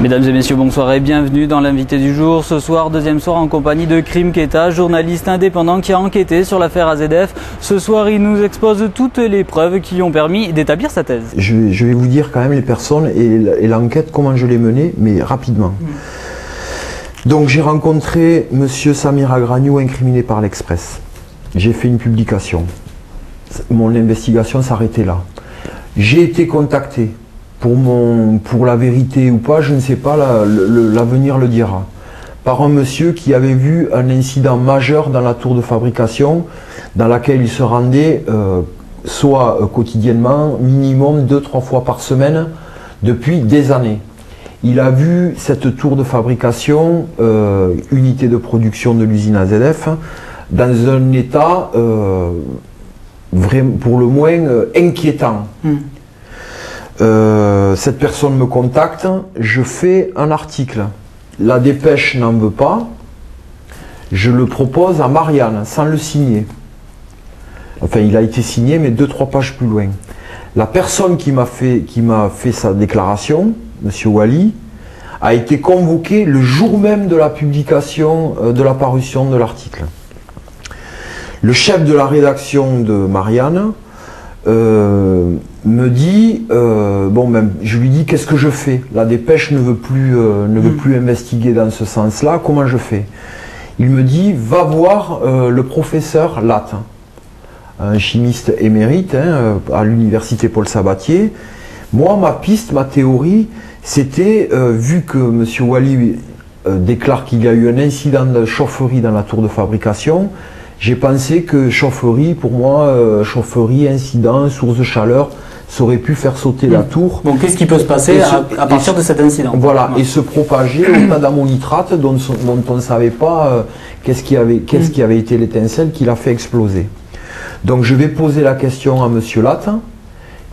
Mesdames et messieurs, bonsoir et bienvenue dans l'invité du jour. Ce soir, deuxième soir en compagnie de Krim Keta, journaliste indépendant qui a enquêté sur l'affaire AZF. Ce soir, il nous expose toutes les preuves qui lui ont permis d'établir sa thèse. Je vais vous dire quand même les personnes et l'enquête, comment je l'ai menée, mais rapidement. Donc j'ai rencontré monsieur Samir Agragnou, incriminé par l'Express. J'ai fait une publication. Mon investigation s'arrêtait là. J'ai été contacté. Pour la vérité ou pas, je ne sais pas, l'avenir le dira. Par un monsieur qui avait vu un incident majeur dans la tour de fabrication, dans laquelle il se rendait soit quotidiennement, minimum 2-3 fois par semaine, depuis des années. Il a vu cette tour de fabrication, unité de production de l'usine AZF, dans un état pour le moins inquiétant. Cette personne me contacte, je fais un article. La Dépêche n'en veut pas, je le propose à Marianne sans le signer. Enfin, il a été signé, mais 2-3 pages plus loin. La personne qui m'a fait sa déclaration, monsieur Wali, a été convoquée le jour même de la publication, de la parution de l'article. Le chef de la rédaction de Marianne me dit, je lui dis qu'est-ce que je fais? La Dépêche ne veut plus investiguer dans ce sens-là, comment je fais? Il me dit, va voir le professeur Latte, un chimiste émérite à l'université Paul Sabatier. Moi, ma piste, ma théorie, c'était, vu que M. Wali déclare qu'il y a eu un incident de chaufferie dans la tour de fabrication, j'ai pensé que chaufferie, pour moi, chaufferie, incident, source de chaleur, ça aurait pu faire sauter la tour. Donc qu'est-ce qui peut se passer à partir de cet incident? Voilà, et se propager au tas d'ammonitrate dont on ne savait pas qu'est-ce qui avait été l'étincelle qui l'a fait exploser. Donc je vais poser la question à M. Latte,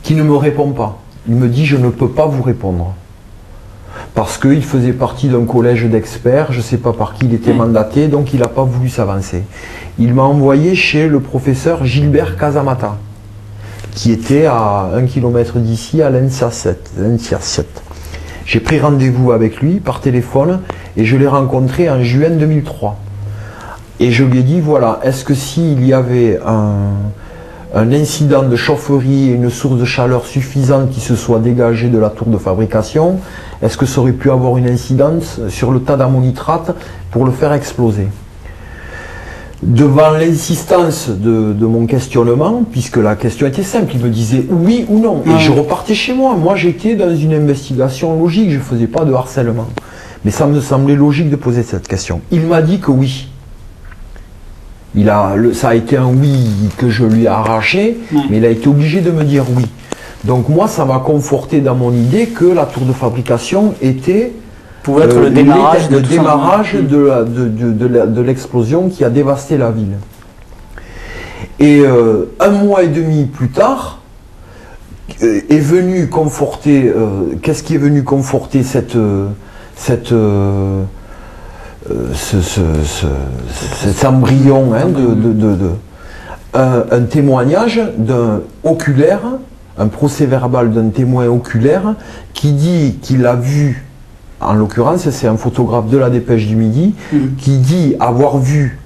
qui ne me répond pas. Il me dit, je ne peux pas vous répondre. Parce qu'il faisait partie d'un collège d'experts, je ne sais pas par qui il était mandaté, donc il n'a pas voulu s'avancer. Il m'a envoyé chez le professeur Gilbert Casamata, qui était à 1 km d'ici, à l'ENSA 7. J'ai pris rendez-vous avec lui par téléphone et je l'ai rencontré en juin 2003. Et je lui ai dit, voilà, est-ce que s'il y avait un incident de chaufferie et une source de chaleur suffisante qui se soit dégagée de la tour de fabrication, est-ce que ça aurait pu avoir une incidence sur le tas d'ammonitrate pour le faire exploser? Devant l'insistance de mon questionnement, puisque la question était simple, il me disait oui ou non, et je repartais chez moi. Moi j'étais dans une investigation logique, je ne faisais pas de harcèlement. Mais ça me semblait logique de poser cette question. Il m'a dit que oui. Ça a été un oui que je lui ai arraché, mais il a été obligé de me dire oui. Donc moi, ça m'a conforté dans mon idée que la tour de fabrication pouvait être le démarrage de l'explosion qui a dévasté la ville. Et 1 mois et demi plus tard, est venu conforter, qu'est-ce qui est venu conforter cet embryon, un témoignage d'un oculaire, un procès-verbal d'un témoin oculaire qui dit qu'il a vu, en l'occurrence c'est un photographe de la Dépêche du Midi, qui dit avoir vu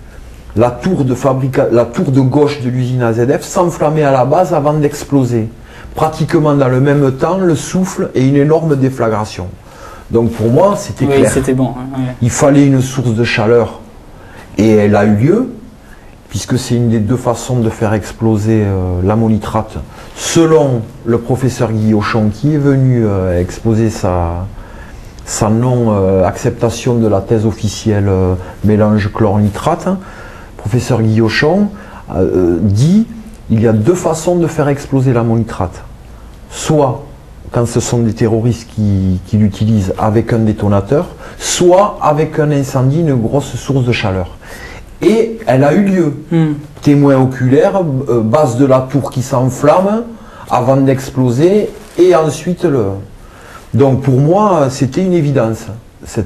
la tour de gauche de l'usine AZF s'enflammer à la base avant d'exploser. Pratiquement dans le même temps, le souffle et une énorme déflagration. Donc pour moi, c'était clair. C'était bon. Il fallait une source de chaleur et elle a eu lieu, puisque c'est une des deux façons de faire exploser l'ammonitrate, selon le professeur Guillochon qui est venu exposer sa non-acceptation de la thèse officielle mélange chlore-nitrate. Professeur Guillochon dit il y a deux façons de faire exploser l'ammonitrate. Soit quand ce sont des terroristes qui l'utilisent avec un détonateur, soit avec un incendie, une grosse source de chaleur. Et elle a eu lieu. Témoin oculaire, base de la tour qui s'enflamme avant d'exploser, et ensuite Donc pour moi, c'était une évidence,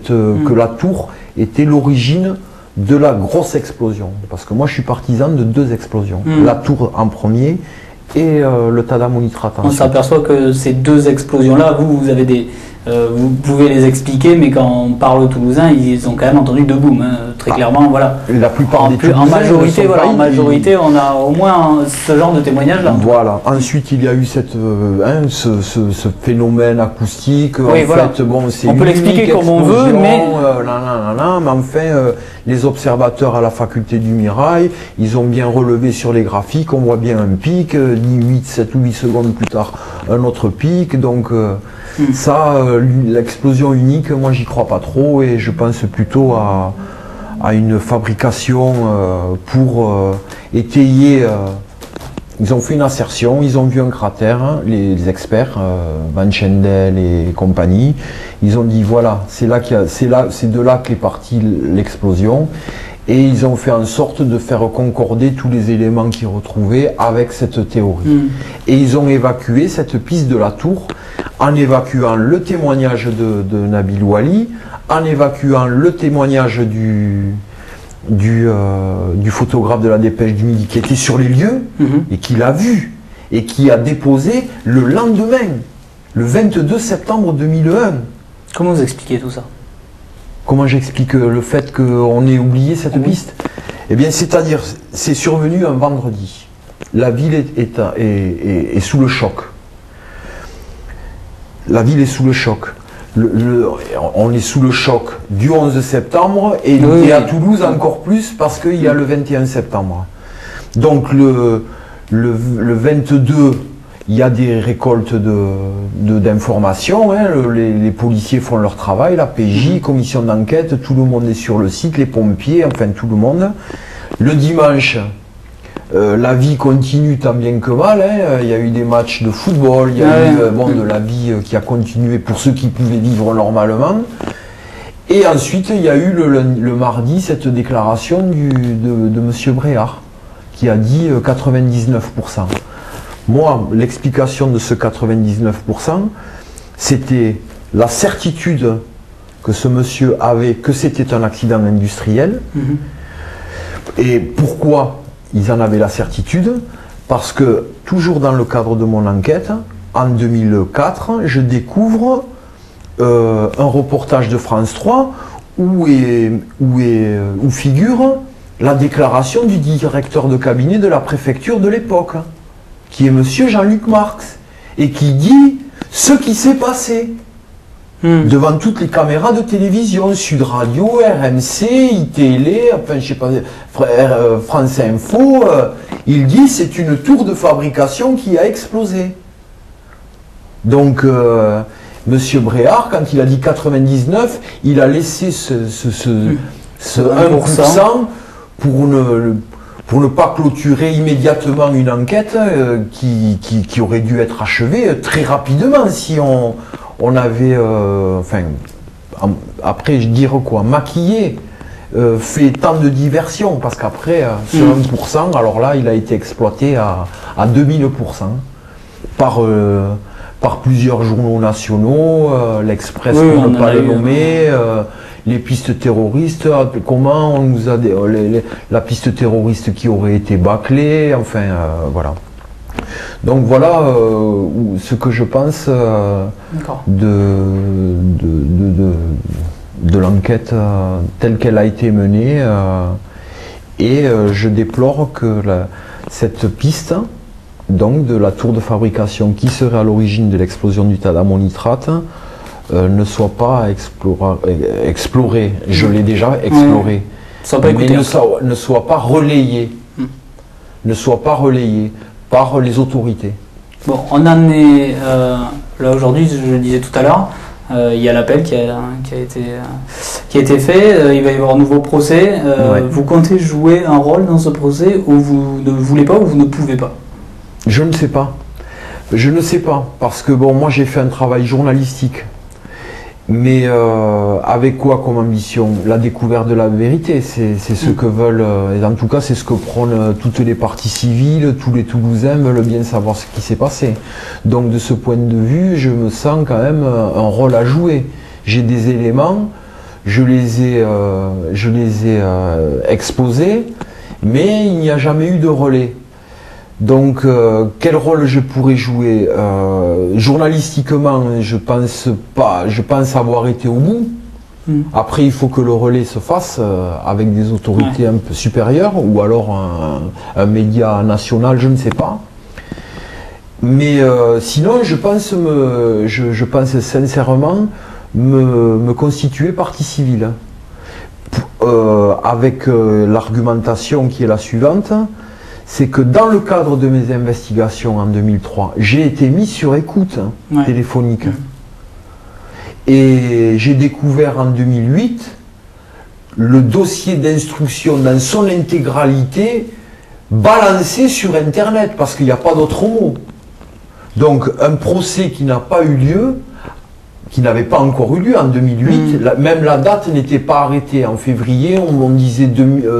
que la tour était l'origine de la grosse explosion. Parce que moi, je suis partisan de 2 explosions. La tour en premier et le tadamonitrate ensuite. On s'aperçoit que ces 2 explosions-là, vous avez des... vous pouvez les expliquer, mais quand on parle aux Toulousains, ils ont quand même entendu 2 booms, hein, très clairement, voilà. La plupart des Toulousains, en majorité, on a au moins ce genre de témoignage-là. Voilà. Ensuite, il y a eu ce phénomène acoustique. Oui, voilà. Bon, c'est on peut l'expliquer comme on veut, mais... mais enfin, les observateurs à la faculté du Mirail, ils ont bien relevé sur les graphiques, on voit bien un pic, 7 ou 8 secondes plus tard, un autre pic, donc... Ça, l'explosion unique, moi j'y crois pas trop et je pense plutôt à une fabrication pour étayer. Ils ont fait une assertion, ils ont vu un cratère, hein, les experts, Van Schendel et compagnie. Ils ont dit voilà, c'est de là qu'est partie l'explosion. Et ils ont fait en sorte de faire concorder tous les éléments qu'ils retrouvaient avec cette théorie. Et ils ont évacué cette piste de la tour en évacuant le témoignage de Nabil Ouali, en évacuant le témoignage du photographe de la Dépêche du Midi qui était sur les lieux et qui l'a vu et qui a déposé le lendemain, le 22 septembre 2001. Comment vous expliquez tout ça? Comment j'explique le fait qu'on ait oublié cette piste? Eh bien, c'est-à-dire, c'est survenu un vendredi. La ville est sous le choc. La ville est sous le choc. On est sous le choc du 11 septembre et à Toulouse encore plus parce qu'il y a le 21 septembre. Donc le 22, il y a des récoltes d'informations, hein, les policiers font leur travail, la PJ, commission d'enquête, tout le monde est sur le site, les pompiers, enfin tout le monde. Le dimanche, la vie continue tant bien que mal, hein. Il y a eu des matchs de football, il y a eu de la vie qui a continué pour ceux qui pouvaient vivre normalement. Et ensuite, il y a eu le mardi cette déclaration de M. Bréard, qui a dit 99%. Moi, l'explication de ce 99%, c'était la certitude que ce monsieur avait que c'était un accident industriel. Et pourquoi ils en avaient la certitude? Parce que, toujours dans le cadre de mon enquête, en 2004, je découvre un reportage de France 3 où figure la déclaration du directeur de cabinet de la préfecture de l'époque, qui est monsieur Jean-Luc Marx, et qui dit ce qui s'est passé devant toutes les caméras de télévision, Sud Radio, RMC, iTélé, enfin je sais pas, France Info, il dit c'est une tour de fabrication qui a explosé. Donc monsieur Bréard, quand il a dit 99, il a laissé ce 1% pour ne pas clôturer immédiatement une enquête qui aurait dû être achevée très rapidement si on avait, après je dirais quoi, maquillé, fait tant de diversion, parce qu'après, ce 1%, alors là, il a été exploité à 2000% par plusieurs journaux nationaux, l'Express pour ne pas le nommer, les pistes terroristes, comment on nous a la piste terroriste qui aurait été bâclée, enfin voilà. Donc voilà ce que je pense de l'enquête telle qu'elle a été menée et je déplore que cette piste donc de la tour de fabrication qui serait à l'origine de l'explosion du tadamonitrate ne soit pas explorée. Je l'ai déjà explorée, mais ne soit pas relayée. Ne soit pas relayée par les autorités. Bon, on en est là aujourd'hui, je le disais tout à l'heure, il y a l'appel qui a été fait, il va y avoir un nouveau procès. Vous comptez jouer un rôle dans ce procès ou vous ne voulez pas ou vous ne pouvez pas? Je ne sais pas. Je ne sais pas, parce que bon, moi j'ai fait un travail journalistique. Mais avec quoi comme ambition? La découverte de la vérité, c'est ce que veulent, et en tout cas c'est ce que prônent toutes les parties civiles, tous les Toulousains veulent bien savoir ce qui s'est passé. Donc de ce point de vue, je me sens quand même un rôle à jouer. J'ai des éléments, je les ai exposés, mais il n'y a jamais eu de relais. Donc, quel rôle je pourrais jouer? Journalistiquement, je pense avoir été au bout. Après, il faut que le relais se fasse avec des autorités un peu supérieures, ou alors un média national, je ne sais pas. Mais sinon, je pense sincèrement me constituer partie civile. Avec l'argumentation qui est la suivante. C'est que dans le cadre de mes investigations en 2003, j'ai été mis sur écoute téléphonique. Et j'ai découvert en 2008 le dossier d'instruction dans son intégralité balancé sur Internet, parce qu'il n'y a pas d'autre mot. Donc un procès qui n'a pas eu lieu, qui n'avait pas encore eu lieu en 2008, même la date n'était pas arrêtée. En février, on disait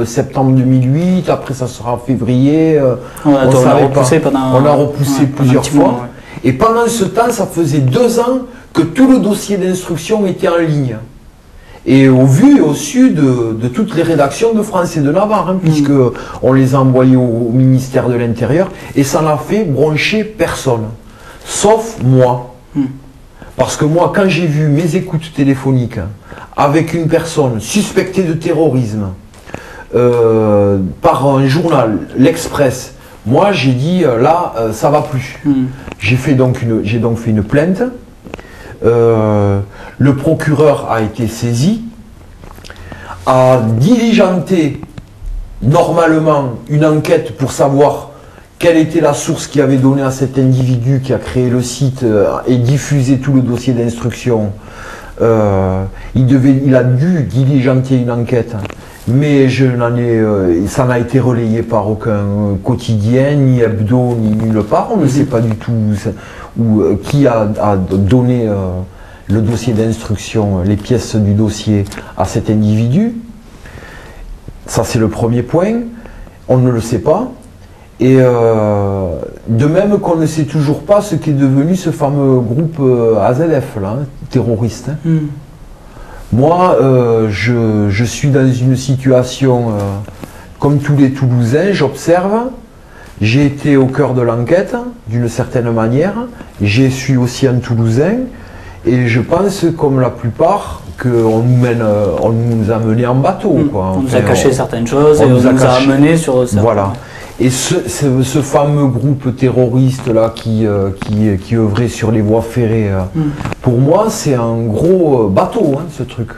septembre 2008, après ça sera février, on a repoussé plusieurs fois. Et pendant ce temps, ça faisait 2 ans que tout le dossier d'instruction était en ligne. Et au vu et au su de toutes les rédactions de France et de Navarre, puisque on les a envoyés au ministère de l'Intérieur, et ça n'a fait broncher personne, sauf moi. Parce que moi, quand j'ai vu mes écoutes téléphoniques avec une personne suspectée de terrorisme par un journal, l'Express, moi j'ai dit là, ça va plus. J'ai donc fait une plainte. Le procureur a été saisi, a diligenté normalement une enquête pour savoir quelle était la source qui avait donné à cet individu qui a créé le site et diffusé tout le dossier d'instruction. Il a dû diligenter une enquête, mais ça n'a été relayé par aucun quotidien, ni hebdo, ni nulle part. On ne sait pas du tout qui a donné le dossier d'instruction, les pièces du dossier à cet individu. Ça, c'est le premier point. On ne le sait pas. Et de même qu'on ne sait toujours pas ce qu'est devenu ce fameux groupe AZF, là, terroriste. Moi, je suis dans une situation, comme tous les Toulousains, j'observe. J'ai été au cœur de l'enquête, d'une certaine manière. Je suis aussi un Toulousain. Et je pense, comme la plupart, qu'on nous a menés en bateau. Quoi. On nous a caché certaines choses et on nous a amenés sur certaines. Voilà. Et ce fameux groupe terroriste là qui œuvrait sur les voies ferrées, pour moi c'est un gros bateau, ce truc.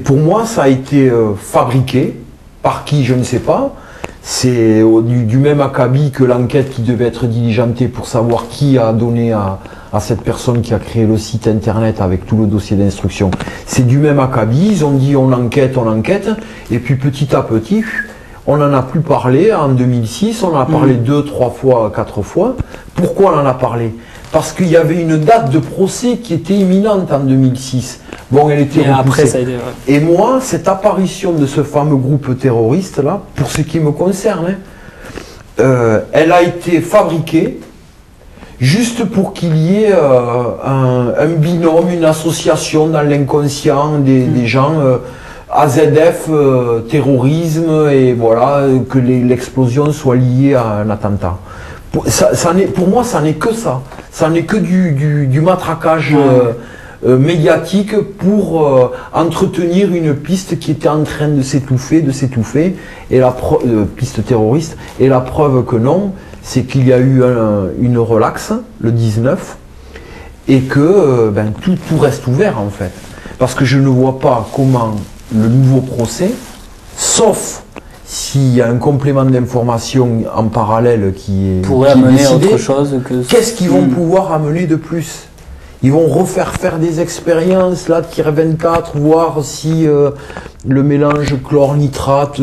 Pour moi ça a été fabriqué, par qui je ne sais pas. C'est du même acabit que l'enquête qui devait être diligentée pour savoir qui a donné à cette personne qui a créé le site internet avec tout le dossier d'instruction. C'est du même acabit, ils ont dit on enquête, et puis petit à petit, on n'en a plus parlé en 2006, on en a parlé 2, 3 fois, 4 fois. Pourquoi on en a parlé? Parce qu'il y avait une date de procès qui était imminente en 2006. Bon, elle était repoussée. Après, ça a été, Et moi, cette apparition de ce fameux groupe terroriste là, pour ce qui me concerne, elle a été fabriquée juste pour qu'il y ait un binôme, une association dans l'inconscient des gens. AZF, terrorisme, et voilà, que l'explosion soit liée à un attentat. Pour moi, ça n'est que ça. Ça n'est que du matraquage médiatique pour entretenir une piste qui était en train de s'étouffer, et piste terroriste. Et la preuve que non, c'est qu'il y a eu une relaxe, le 19, et que tout reste ouvert en fait. Parce que je ne vois pas comment le nouveau procès, sauf s'il y a un complément d'information en parallèle qui pourrait amener autre chose que... Qu'est-ce qu'ils vont pouvoir amener de plus? Ils vont refaire des expériences, là, tir 24, voir si le mélange chlore-nitrate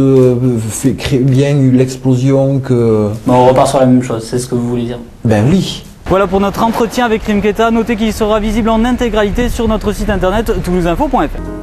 crée bien l'explosion que... Bon, on repart sur la même chose, c'est ce que vous voulez dire. Ben oui. Voilà pour notre entretien avec Krim Keita. Notez qu'il sera visible en intégralité sur notre site internet toulousainfo.fr.